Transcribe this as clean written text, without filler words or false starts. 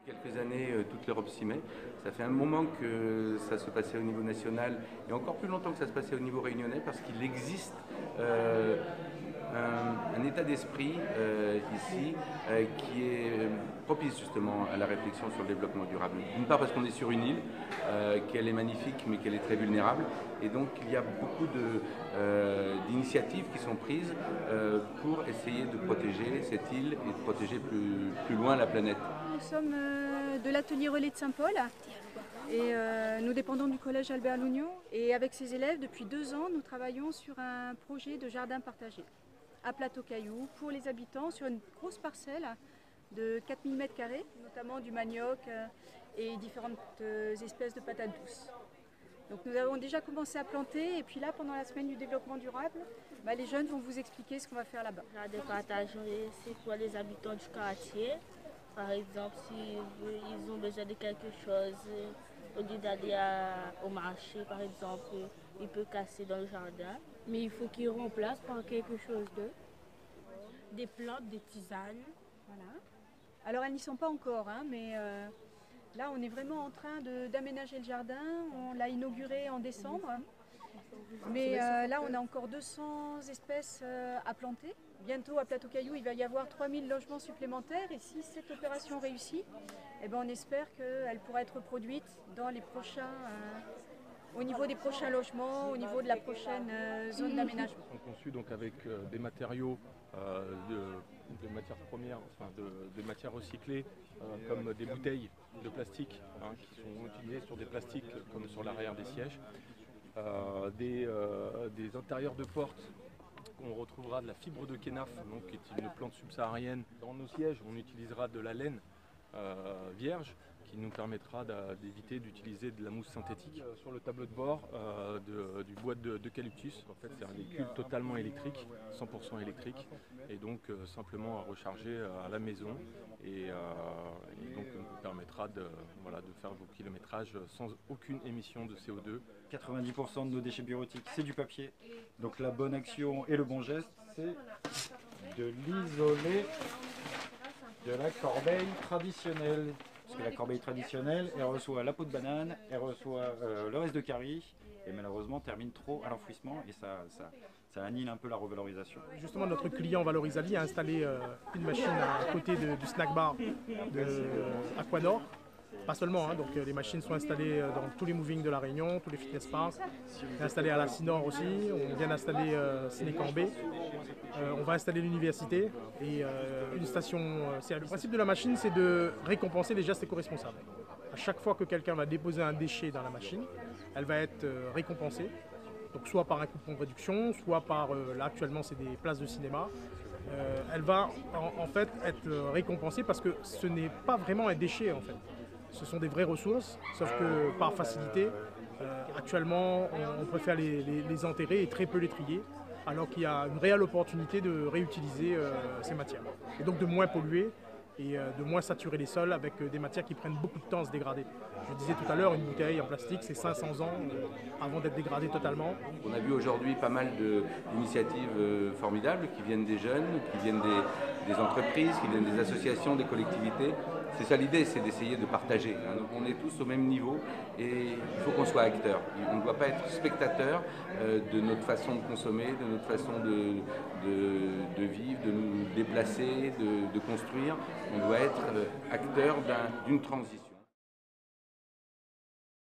Quelques années, toute l'Europe s'y met. Ça fait un moment que ça se passait au niveau national et encore plus longtemps que ça se passait au niveau réunionnais parce qu'il existe un état d'esprit ici qui est propice justement à la réflexion sur le développement durable. D'une part parce qu'on est sur une île, qu'elle est magnifique mais qu'elle est très vulnérable et donc il y a beaucoup d'initiatives qui sont prises pour essayer de protéger cette île et de protéger plus loin la planète. Nous sommes de l'atelier relais de Saint-Paul et nous dépendons du collège Albert Lougnon et avec ses élèves depuis 2 ans nous travaillons sur un projet de jardin partagé à Plateau-Cailloux pour les habitants sur une grosse parcelle de 4000 m², notamment du manioc et différentes espèces de patates douces. Donc nous avons déjà commencé à planter et puis là pendant la semaine du développement durable, les jeunes vont vous expliquer ce qu'on va faire là-bas. Jardin partagé, c'est pour les habitants du quartier. Par exemple, s'ils ont besoin de quelque chose, au lieu d'aller au marché, par exemple, ils peuvent casser dans le jardin. Mais il faut qu'ils remplacent par quelque chose d'autre. Des plantes, des tisanes. Voilà. Alors elles n'y sont pas encore, mais là on est vraiment en train d'aménager le jardin. On l'a inauguré en décembre. Mais là on a encore 200 espèces à planter. Bientôt à Plateau-Cailloux il va y avoir 3000 logements supplémentaires et si cette opération réussit, on espère qu'elle pourra être reproduite dans les prochains, au niveau des prochains logements, au niveau de la prochaine zone d'aménagement. Ils sont conçus donc avec des matériaux de matières premières, enfin de matières recyclées, comme des bouteilles de plastique qui sont utilisées sur des plastiques comme sur l'arrière des sièges. Des intérieurs de portes qu'on retrouvera de la fibre de kénaf, donc, qui est une plante subsaharienne. Dans nos sièges, on utilisera de la laine vierge qui nous permettra d'éviter d'utiliser de la mousse synthétique. Sur le tableau de bord, du bois d'eucalyptus, en fait c'est un véhicule totalement électrique, 100% électrique, et donc simplement à recharger à la maison et donc nous permettra de faire vos kilométrages sans aucune émission de CO2. 90% de nos déchets bureautiques c'est du papier, donc la bonne action et le bon geste c'est de l'isoler de la corbeille traditionnelle. Parce que la corbeille traditionnelle, elle reçoit la peau de banane, elle reçoit le reste de carie, et malheureusement termine trop à l'enfouissement, et ça annule un peu la revalorisation. Justement, notre client Valorisalie a installé une machine à côté du snack bar de Aquanor. Pas seulement, donc les machines sont installées dans tous les movings de la Réunion, tous les fitness parks. On est installé à la Sinor aussi, on vient d'installer Sénécambé. On va installer l'université et une station-service. Le principe de la machine, c'est de récompenser les gestes éco-responsables. À chaque fois que quelqu'un va déposer un déchet dans la machine, elle va être récompensée. Donc soit par un coupon de réduction, soit par, là actuellement c'est des places de cinéma. Elle va en fait être récompensée parce que ce n'est pas vraiment un déchet en fait. Ce sont des vraies ressources, sauf que par facilité, actuellement on préfère les enterrer et très peu les trier, alors qu'il y a une réelle opportunité de réutiliser ces matières. Et donc de moins polluer et de moins saturer les sols avec des matières qui prennent beaucoup de temps à se dégrader. Je disais tout à l'heure, une bouteille en plastique, c'est 500 ans avant d'être dégradée totalement. On a vu aujourd'hui pas mal d'initiatives formidables qui viennent des jeunes, qui viennent des entreprises, qui viennent des associations, des collectivités. C'est ça l'idée, c'est d'essayer de partager. Donc on est tous au même niveau et il faut qu'on soit acteurs. On ne doit pas être spectateur de notre façon de consommer, de notre façon de vivre, de nous déplacer, de construire. On doit être acteur d'une transition.